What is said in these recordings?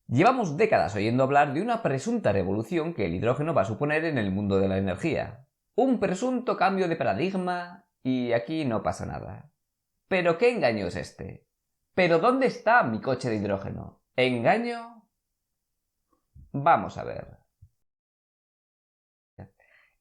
Llevamos décadas oyendo hablar de una presunta revolución que el hidrógeno va a suponer en el mundo de la energía. Un presunto cambio de paradigma y aquí no pasa nada. ¿Pero qué engaño es este? ¿Pero dónde está mi coche de hidrógeno? ¿Engaño? Vamos a ver.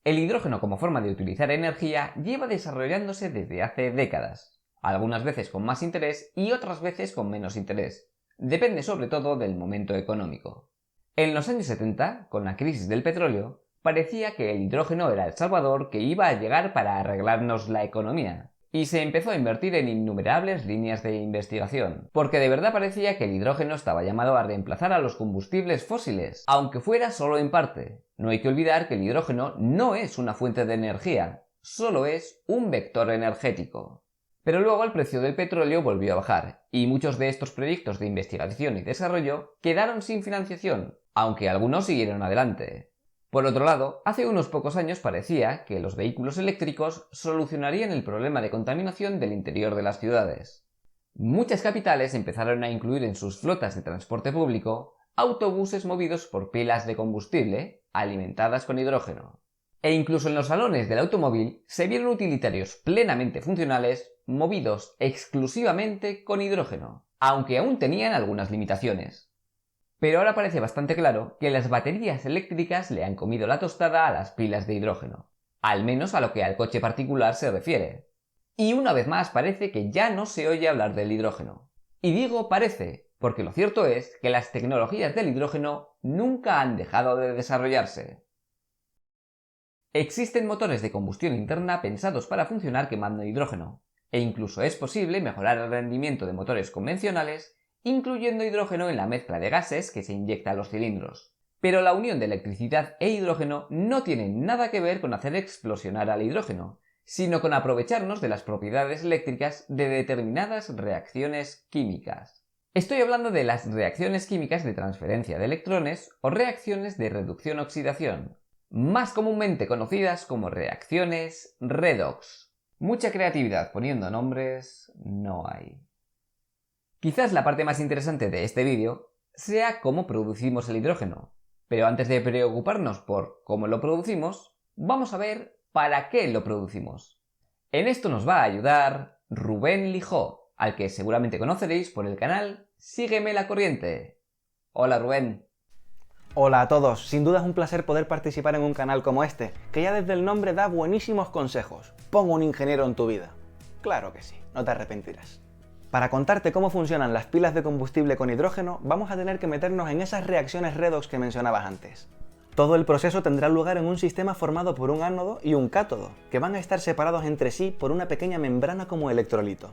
El hidrógeno como forma de utilizar energía lleva desarrollándose desde hace décadas, algunas veces con más interés y otras veces con menos interés. Depende sobre todo del momento económico. En los años 70, con la crisis del petróleo, parecía que el hidrógeno era el salvador que iba a llegar para arreglarnos la economía, y se empezó a invertir en innumerables líneas de investigación, porque de verdad parecía que el hidrógeno estaba llamado a reemplazar a los combustibles fósiles, aunque fuera solo en parte. No hay que olvidar que el hidrógeno no es una fuente de energía, solo es un vector energético. Pero luego el precio del petróleo volvió a bajar, y muchos de estos proyectos de investigación y desarrollo quedaron sin financiación, aunque algunos siguieron adelante. Por otro lado, hace unos pocos años parecía que los vehículos eléctricos solucionarían el problema de contaminación del interior de las ciudades. Muchas capitales empezaron a incluir en sus flotas de transporte público autobuses movidos por pilas de combustible alimentadas con hidrógeno. E incluso en los salones del automóvil se vieron utilitarios plenamente funcionales movidos exclusivamente con hidrógeno, aunque aún tenían algunas limitaciones. Pero ahora parece bastante claro que las baterías eléctricas le han comido la tostada a las pilas de hidrógeno, al menos a lo que al coche particular se refiere. Y una vez más parece que ya no se oye hablar del hidrógeno. Y digo parece, porque lo cierto es que las tecnologías del hidrógeno nunca han dejado de desarrollarse. Existen motores de combustión interna pensados para funcionar quemando hidrógeno, e incluso es posible mejorar el rendimiento de motores convencionales incluyendo hidrógeno en la mezcla de gases que se inyecta a los cilindros. Pero la unión de electricidad e hidrógeno no tiene nada que ver con hacer explosionar al hidrógeno, sino con aprovecharnos de las propiedades eléctricas de determinadas reacciones químicas. Estoy hablando de las reacciones químicas de transferencia de electrones o reacciones de reducción-oxidación, más comúnmente conocidas como reacciones redox. Mucha creatividad poniendo nombres no hay. Quizás la parte más interesante de este vídeo sea cómo producimos el hidrógeno, pero antes de preocuparnos por cómo lo producimos, vamos a ver para qué lo producimos. En esto nos va a ayudar Rubén Lijó, al que seguramente conoceréis por el canal Sígueme la Corriente. Hola Rubén. Hola a todos, sin duda es un placer poder participar en un canal como este, que ya desde el nombre da buenísimos consejos. Pon un ingeniero en tu vida. Claro que sí, no te arrepentirás. Para contarte cómo funcionan las pilas de combustible con hidrógeno, vamos a tener que meternos en esas reacciones redox que mencionabas antes. Todo el proceso tendrá lugar en un sistema formado por un ánodo y un cátodo, que van a estar separados entre sí por una pequeña membrana como electrolito.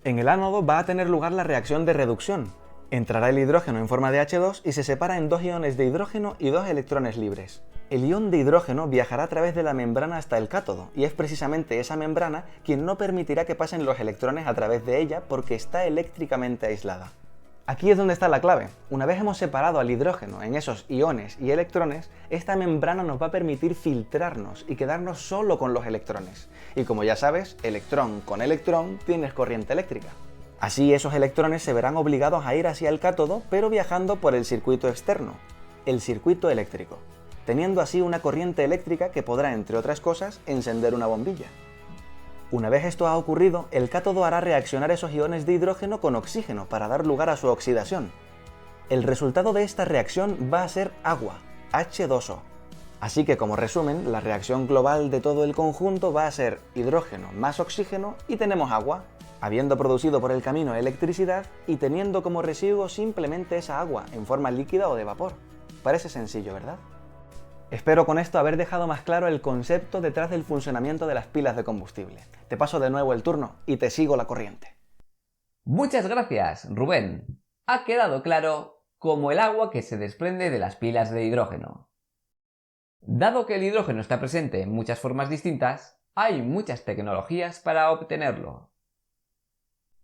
En el ánodo va a tener lugar la reacción de reducción. Entrará el hidrógeno en forma de H2 y se separa en dos iones de hidrógeno y dos electrones libres. El ion de hidrógeno viajará a través de la membrana hasta el cátodo, y es precisamente esa membrana quien no permitirá que pasen los electrones a través de ella porque está eléctricamente aislada. Aquí es donde está la clave. Una vez hemos separado al hidrógeno en esos iones y electrones, esta membrana nos va a permitir filtrarnos y quedarnos solo con los electrones. Y como ya sabes, electrón con electrón tienes corriente eléctrica. Así esos electrones se verán obligados a ir hacia el cátodo, pero viajando por el circuito externo, el circuito eléctrico, teniendo así una corriente eléctrica que podrá, entre otras cosas, encender una bombilla. Una vez esto ha ocurrido, el cátodo hará reaccionar esos iones de hidrógeno con oxígeno para dar lugar a su oxidación. El resultado de esta reacción va a ser agua, H2O. Así que como resumen, la reacción global de todo el conjunto va a ser hidrógeno más oxígeno y tenemos agua, habiendo producido por el camino electricidad y teniendo como residuo simplemente esa agua en forma líquida o de vapor. Parece sencillo, ¿verdad? Espero con esto haber dejado más claro el concepto detrás del funcionamiento de las pilas de combustible. Te paso de nuevo el turno y te sigo la corriente. Muchas gracias, Rubén. Ha quedado claro como el agua que se desprende de las pilas de hidrógeno. Dado que el hidrógeno está presente en muchas formas distintas, hay muchas tecnologías para obtenerlo.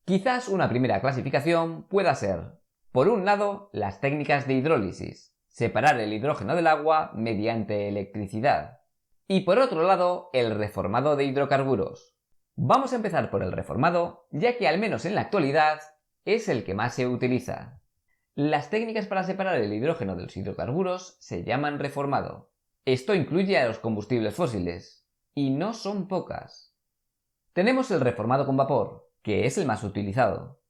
Quizás una primera clasificación pueda ser, por un lado, las técnicas de hidrólisis, separar el hidrógeno del agua mediante electricidad, y por otro lado, el reformado de hidrocarburos. Vamos a empezar por el reformado, ya que al menos en la actualidad es el que más se utiliza. Las técnicas para separar el hidrógeno de los hidrocarburos se llaman reformado. Esto incluye a los combustibles fósiles, y no son pocas. Tenemos el reformado con vapor, que es el más utilizado.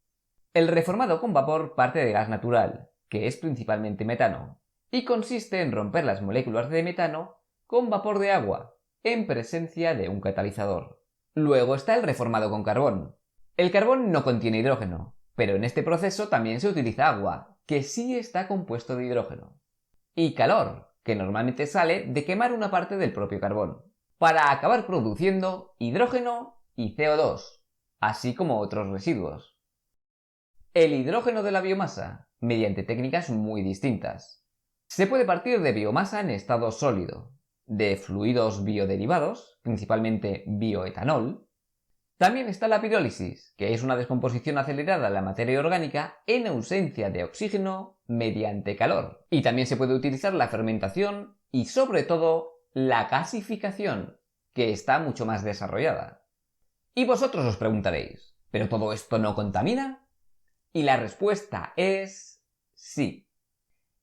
El reformado con vapor parte de gas natural, que es principalmente metano, y consiste en romper las moléculas de metano con vapor de agua, en presencia de un catalizador. Luego está el reformado con carbón. El carbón no contiene hidrógeno, pero en este proceso también se utiliza agua, que sí está compuesto de hidrógeno. Y calor, que normalmente sale de quemar una parte del propio carbón, para acabar produciendo hidrógeno y CO2, así como otros residuos. El hidrógeno de la biomasa, mediante técnicas muy distintas. Se puede partir de biomasa en estado sólido, de fluidos bioderivados, principalmente bioetanol. También está la pirólisis, que es una descomposición acelerada de la materia orgánica en ausencia de oxígeno mediante calor. Y también se puede utilizar la fermentación y, sobre todo, la gasificación, que está mucho más desarrollada. Y vosotros os preguntaréis, ¿pero todo esto no contamina? Y la respuesta es sí.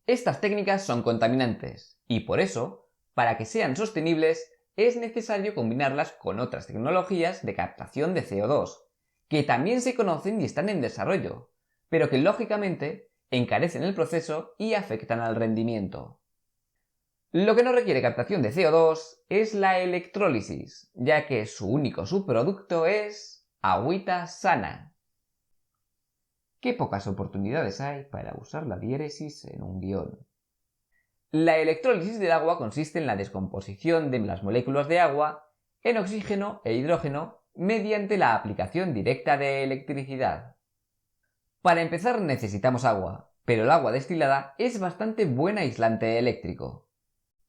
Estas técnicas son contaminantes y por eso, para que sean sostenibles, es necesario combinarlas con otras tecnologías de captación de CO2, que también se conocen y están en desarrollo, pero que lógicamente encarecen el proceso y afectan al rendimiento. Lo que no requiere captación de CO2 es la electrólisis, ya que su único subproducto es agüita sana. Qué pocas oportunidades hay para usar la diéresis en un guión. La electrólisis del agua consiste en la descomposición de las moléculas de agua en oxígeno e hidrógeno mediante la aplicación directa de electricidad. Para empezar necesitamos agua, pero el agua destilada es bastante buen aislante eléctrico.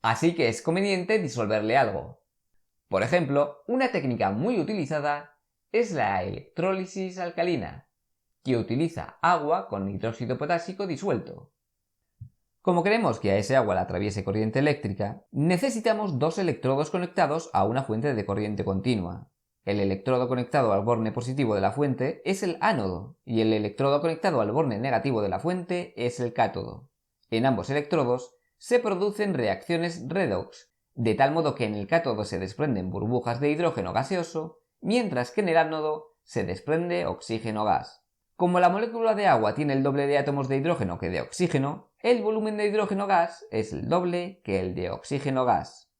Así que es conveniente disolverle algo. Por ejemplo, una técnica muy utilizada es la electrólisis alcalina, que utiliza agua con hidróxido potásico disuelto. Como queremos que a ese agua la atraviese corriente eléctrica, necesitamos dos electrodos conectados a una fuente de corriente continua. El electrodo conectado al borne positivo de la fuente es el ánodo y el electrodo conectado al borne negativo de la fuente es el cátodo. En ambos electrodos se producen reacciones redox, de tal modo que en el cátodo se desprenden burbujas de hidrógeno gaseoso, mientras que en el ánodo se desprende oxígeno gas. Como la molécula de agua tiene el doble de átomos de hidrógeno que de oxígeno, el volumen de hidrógeno gas es el doble que el de oxígeno gas.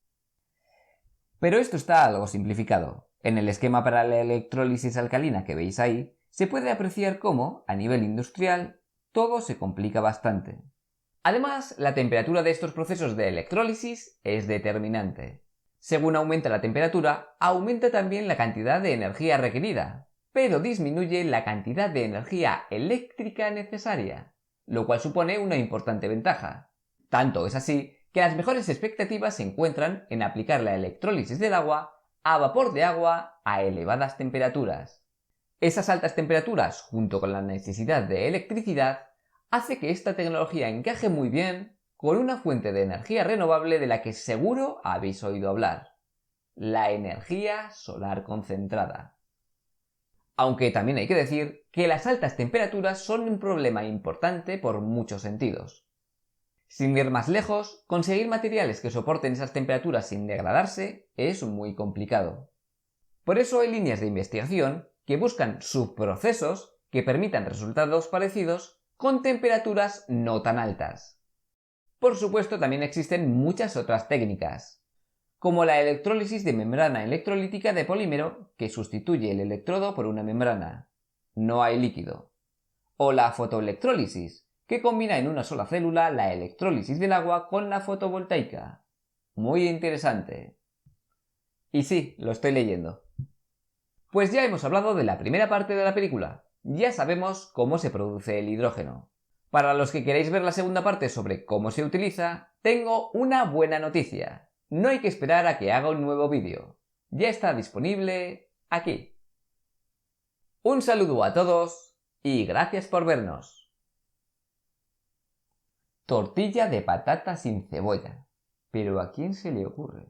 Pero esto está algo simplificado. En el esquema para la electrólisis alcalina que veis ahí, se puede apreciar cómo, a nivel industrial, todo se complica bastante. Además, la temperatura de estos procesos de electrólisis es determinante. Según aumenta la temperatura, aumenta también la cantidad de energía requerida, pero disminuye la cantidad de energía eléctrica necesaria, lo cual supone una importante ventaja. Tanto es así que las mejores expectativas se encuentran en aplicar la electrólisis del agua a vapor de agua a elevadas temperaturas. Esas altas temperaturas, junto con la necesidad de electricidad, hace que esta tecnología encaje muy bien con una fuente de energía renovable de la que seguro habéis oído hablar: la energía solar concentrada. Aunque también hay que decir que las altas temperaturas son un problema importante por muchos sentidos. Sin ir más lejos, conseguir materiales que soporten esas temperaturas sin degradarse es muy complicado. Por eso hay líneas de investigación que buscan subprocesos que permitan resultados parecidos con temperaturas no tan altas. Por supuesto, también existen muchas otras técnicas, como la electrólisis de membrana electrolítica de polímero, que sustituye el electrodo por una membrana. No hay líquido. O la fotoelectrólisis, que combina en una sola célula la electrólisis del agua con la fotovoltaica. Muy interesante. Y sí, lo estoy leyendo. Pues ya hemos hablado de la primera parte de la película. Ya sabemos cómo se produce el hidrógeno. Para los que queréis ver la segunda parte sobre cómo se utiliza, tengo una buena noticia. No hay que esperar a que haga un nuevo vídeo. Ya está disponible aquí. Un saludo a todos y gracias por vernos. Tortilla de patata sin cebolla. ¿Pero a quién se le ocurre?